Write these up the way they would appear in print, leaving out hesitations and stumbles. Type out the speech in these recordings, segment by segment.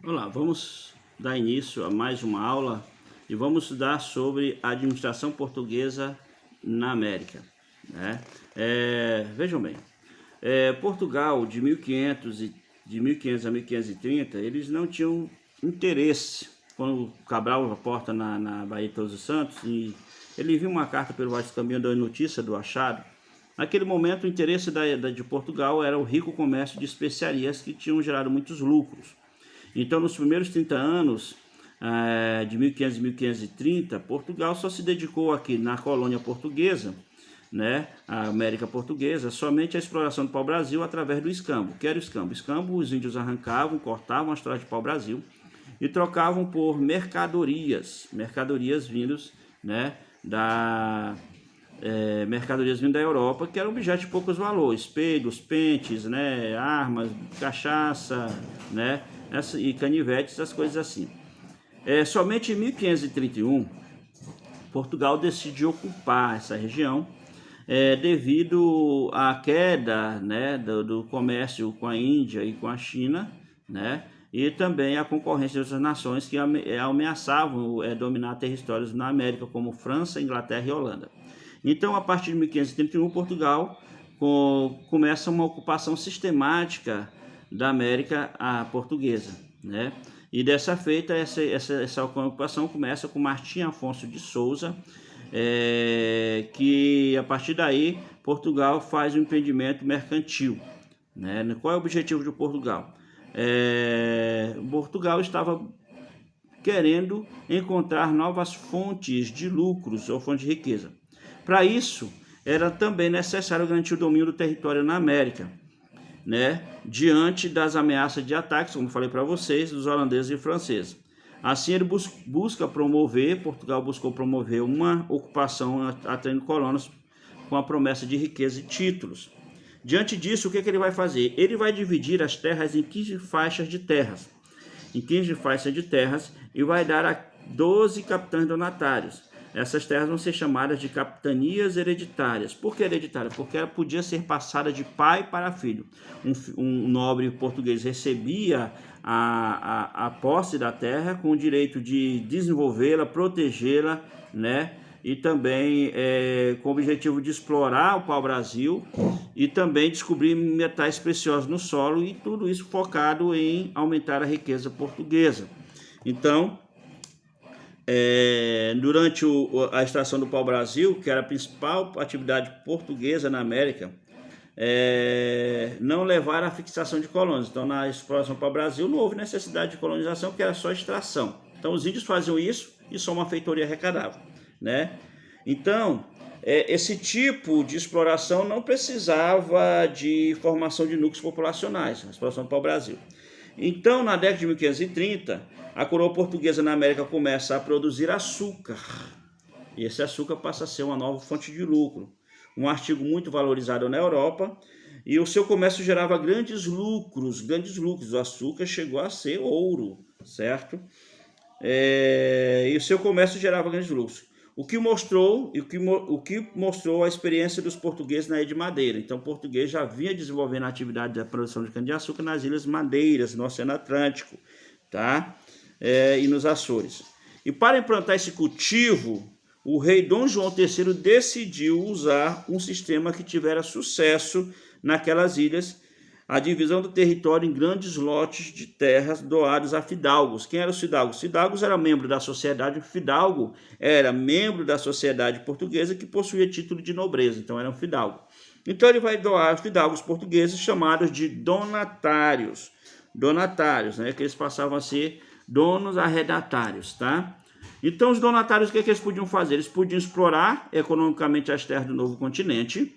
Olá, vamos dar início a mais uma aula e vamos estudar sobre a administração portuguesa na América, né? Vejam bem, Portugal de 1500 a 1530, eles não tinham interesse. Quando Cabral aporta na Baía de Todos os Santos e ele viu uma carta pelo Vasco Caminho dando notícia do achado. Naquele momento, o interesse de Portugal era o rico comércio de especiarias que tinham gerado muitos lucros. Então, nos primeiros 30 anos, de 1500 a 1530, Portugal só se dedicou aqui na colônia portuguesa, né, a América Portuguesa, somente à exploração do pau-brasil através do escambo. O que era o escambo? O escambo, os índios arrancavam, cortavam as trajes de pau-brasil e trocavam por mercadorias vindas, né, mercadorias vindas da Europa, que eram objetos de poucos valores, espelhos, pentes, né, armas, cachaça, né, e canivetes, essas coisas assim. Somente em 1531, Portugal decidiu ocupar essa região devido à queda, né, do comércio com a Índia e com a China, né, e também a concorrência de outras nações que ameaçavam dominar territórios na América, como França, Inglaterra e Holanda. Então, a partir de 1531, Portugal começa uma ocupação sistemática da América portuguesa, né? E dessa feita, essa ocupação começa com Martim Afonso de Souza, que a partir daí Portugal faz um empreendimento mercantil, né? Qual é o objetivo de Portugal? Portugal estava querendo encontrar novas fontes de lucros ou fontes de riqueza. Para isso, era também necessário garantir o domínio do território na América, né, diante das ameaças de ataques, como falei para vocês, dos holandeses e franceses. Assim, ele Portugal buscou promover uma ocupação atraindo colonos com a promessa de riqueza e títulos. Diante disso, o que ele vai fazer? Ele vai dividir as terras em 15 faixas de terras. E vai dar a 12 capitães donatários. Essas terras vão ser chamadas de capitanias hereditárias. Por que hereditária? Porque ela podia ser passada de pai para filho. Um nobre português recebia a posse da terra com o direito de desenvolvê-la, protegê-la, né? E também com o objetivo de explorar o pau-brasil e também descobrir metais preciosos no solo, e tudo isso focado em aumentar a riqueza portuguesa. Então, durante a extração do pau-brasil, que era a principal atividade portuguesa na América, não levaram à fixação de colônias. Então, na exploração do pau-brasil, não houve necessidade de colonização, porque era só extração. Então, os índios faziam isso e só uma feitoria arrecadava, né? Então, esse tipo de exploração não precisava de formação de núcleos populacionais, a exploração do pau-brasil. Então, na década de 1530, a coroa portuguesa na América começa a produzir açúcar. E esse açúcar passa a ser uma nova fonte de lucro. Um artigo muito valorizado na Europa, e o seu comércio gerava grandes lucros. O açúcar chegou a ser ouro, certo? E o seu comércio gerava grandes lucros. O que mostrou a experiência dos portugueses na Ilha de Madeira. Então, o português já vinha desenvolvendo a atividade da produção de cana-de-açúcar nas Ilhas Madeiras, no Oceano Atlântico, tá? E nos Açores. E para implantar esse cultivo, o rei Dom João III decidiu usar um sistema que tivera sucesso naquelas ilhas, a divisão do território em grandes lotes de terras doados a fidalgos. Quem eram os fidalgos? Os fidalgos eram membros da sociedade. O fidalgo era membro da sociedade portuguesa que possuía título de nobreza, então era um fidalgo. Então ele vai doar aos fidalgos portugueses chamados de donatários, né, que eles passavam a ser donos arredatários, tá? Então, os donatários, o que eles podiam fazer? Eles podiam explorar economicamente as terras do novo continente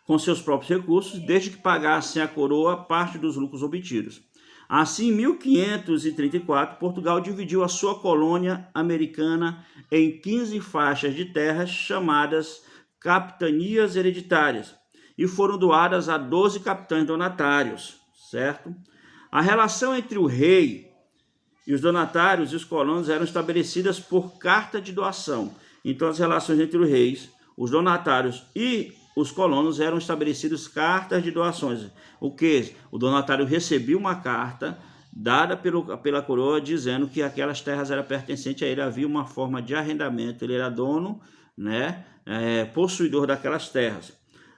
com seus próprios recursos, desde que pagassem à coroa parte dos lucros obtidos. Assim, em 1534, Portugal dividiu a sua colônia americana em 15 faixas de terras chamadas capitanias hereditárias e foram doadas a 12 capitães donatários, certo? A relação entre o rei e os donatários e os colonos eram estabelecidas por carta de doação. Então, as relações entre os reis, os donatários e os colonos eram estabelecidas cartas de doações. O que? O donatário recebia uma carta dada pela coroa, dizendo que aquelas terras eram pertencentes a ele. Havia uma forma de arrendamento, ele era dono, né, possuidor daquelas terras.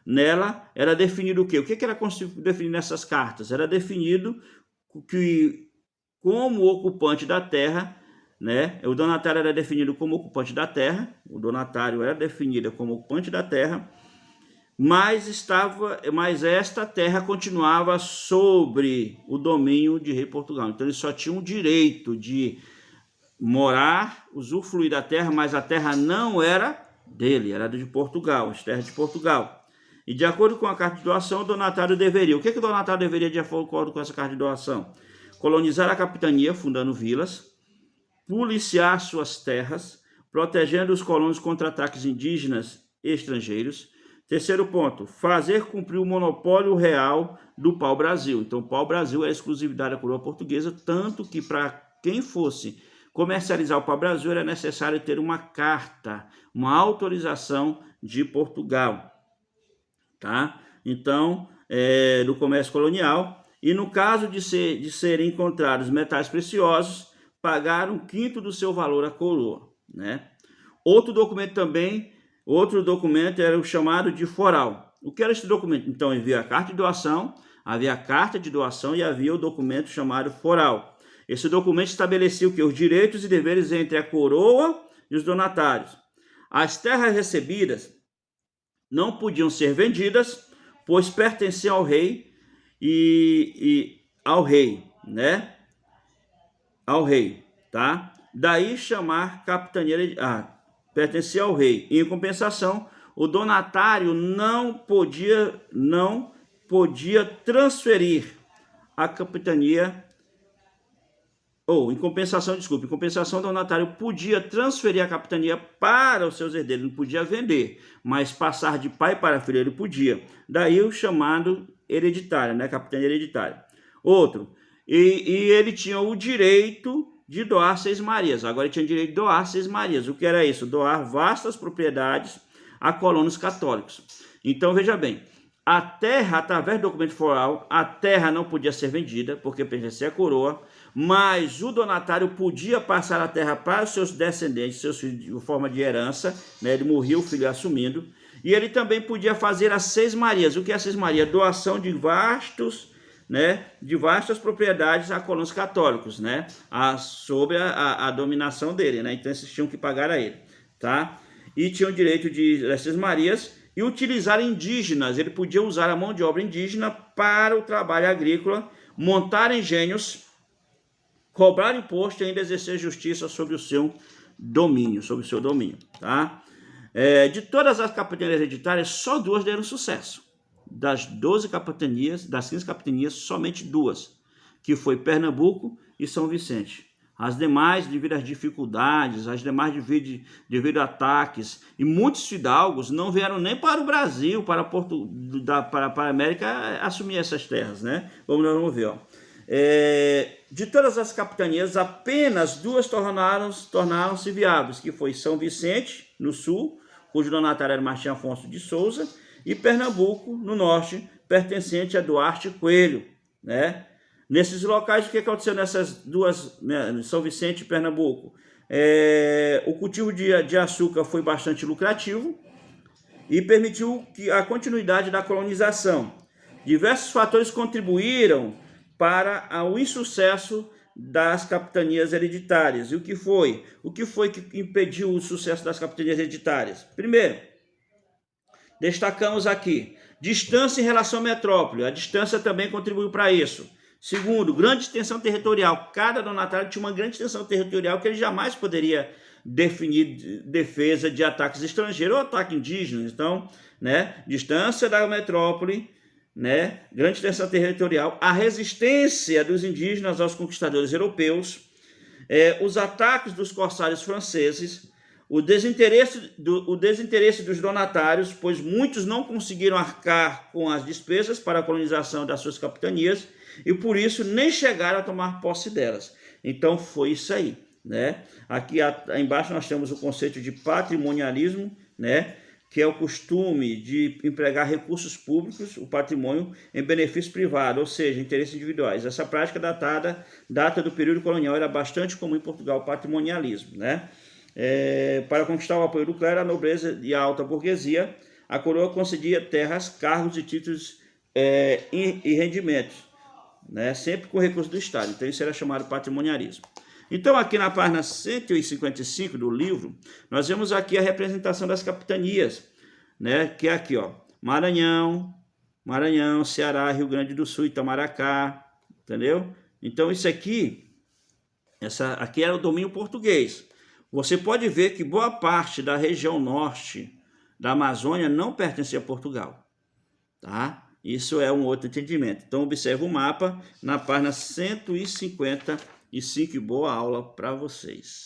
Nela era definido o quê? O que era definido nessas cartas? Era definido que, como ocupante da terra, né, o donatário era definido como ocupante da terra, o donatário era definido como ocupante da terra, mas esta terra continuava sobre o domínio de rei Portugal. Então ele só tinha o direito de morar, usufruir da terra, mas a terra não era dele, era de Portugal, as terras de Portugal. E de acordo com a carta de doação, o donatário deveria... O que o donatário deveria, de acordo com essa carta de doação? Colonizar a capitania, fundando vilas, policiar suas terras, protegendo os colonos contra ataques indígenas e estrangeiros. Terceiro ponto, fazer cumprir o monopólio real do pau-brasil. Então, o pau-brasil é a exclusividade da coroa portuguesa, tanto que para quem fosse comercializar o pau-brasil era necessário ter uma carta, uma autorização de Portugal, tá? Então, do comércio colonial. E no caso de serem encontrados metais preciosos, pagar 1/5 do seu valor à coroa, né? Outro documento era o chamado de foral. O que era esse documento? Então, havia a carta de doação, e havia o documento chamado foral. Esse documento estabelecia o quê? Os direitos e deveres entre a coroa e os donatários. As terras recebidas não podiam ser vendidas, pois pertenciam ao rei ao rei, né? Ao rei, tá? Daí chamar capitania... pertencia ao rei. E, em compensação, o donatário não podia transferir a capitania, em compensação, o donatário podia transferir a capitania para os seus herdeiros, não podia vender, mas passar de pai para filho ele podia. Daí o chamado hereditário, né? Capitania hereditária. Outro, e ele tinha o direito de doar 6 marias. Agora ele tinha direito de doar 6 marias. O que era isso? Doar vastas propriedades a colonos católicos. Então, veja bem, a terra, através do documento foral, a terra não podia ser vendida, porque pertencia à coroa, mas o donatário podia passar a terra para os seus descendentes, seus filhos, de forma de herança, né? Ele morria, o filho assumindo, e ele também podia fazer as 6 marias. O que é as 6 marias? Doação de vastas propriedades a colonos católicos, né? Sobre a dominação dele, né? Então, eles tinham que pagar a ele, tá? E tinham o direito dessas marias e utilizar indígenas. Ele podia usar a mão de obra indígena para o trabalho agrícola, montar engenhos, cobrar imposto e ainda exercer justiça sobre o seu domínio, tá? De todas as capitanias hereditárias, só 2 deram sucesso. Das 12 capitanias, das 15 capitanias, somente 2, que foi Pernambuco e São Vicente. As demais, devido às dificuldades, devido a ataques, e muitos fidalgos não vieram nem para o Brasil, para a América, assumir essas terras, né? Vamos ver, ó. De todas as capitanias, apenas 2 tornaram-se viáveis, que foi São Vicente, no sul, cujo donatário era Martim Afonso de Souza, e Pernambuco, no norte, pertencente a Duarte Coelho, né? Nesses locais, o que aconteceu nessas 2, né, São Vicente e Pernambuco? O cultivo de açúcar foi bastante lucrativo e permitiu a continuidade da colonização. Diversos fatores contribuíram para o insucesso das capitanias hereditárias. E o que foi? O que foi que impediu o sucesso das capitanias hereditárias? Primeiro, destacamos aqui, distância em relação à metrópole. A distância também contribuiu para isso. Segundo, grande extensão territorial. Cada donatário tinha uma grande extensão territorial que ele jamais poderia definir defesa de ataques estrangeiros ou ataque indígenas. Então, né, distância da metrópole, né, grande extensão territorial, a resistência dos indígenas aos conquistadores europeus, os ataques dos corsários franceses, o desinteresse dos donatários, pois muitos não conseguiram arcar com as despesas para a colonização das suas capitanias e por isso nem chegaram a tomar posse delas. Então foi isso aí, né? Aqui embaixo nós temos o conceito de patrimonialismo, né? que é o costume de empregar recursos públicos, o patrimônio, em benefício privado, ou seja, interesses individuais. Essa prática data do período colonial, era bastante comum em Portugal o patrimonialismo, né? Para conquistar o apoio do clero, a nobreza e a alta burguesia, a coroa concedia terras, cargos e títulos e rendimentos, né? Sempre com recurso do Estado. Então isso era chamado patrimonialismo. Então aqui na página 155 do livro, nós vemos aqui a representação das capitanias, né? Que é aqui, ó, Maranhão, Ceará, Rio Grande do Sul, Itamaracá, entendeu? Então isso aqui, aqui era o domínio português. Você pode ver que boa parte da região norte da Amazônia não pertencia a Portugal, tá? Isso é um outro entendimento. Então observe o mapa na página 155 e boa aula para vocês.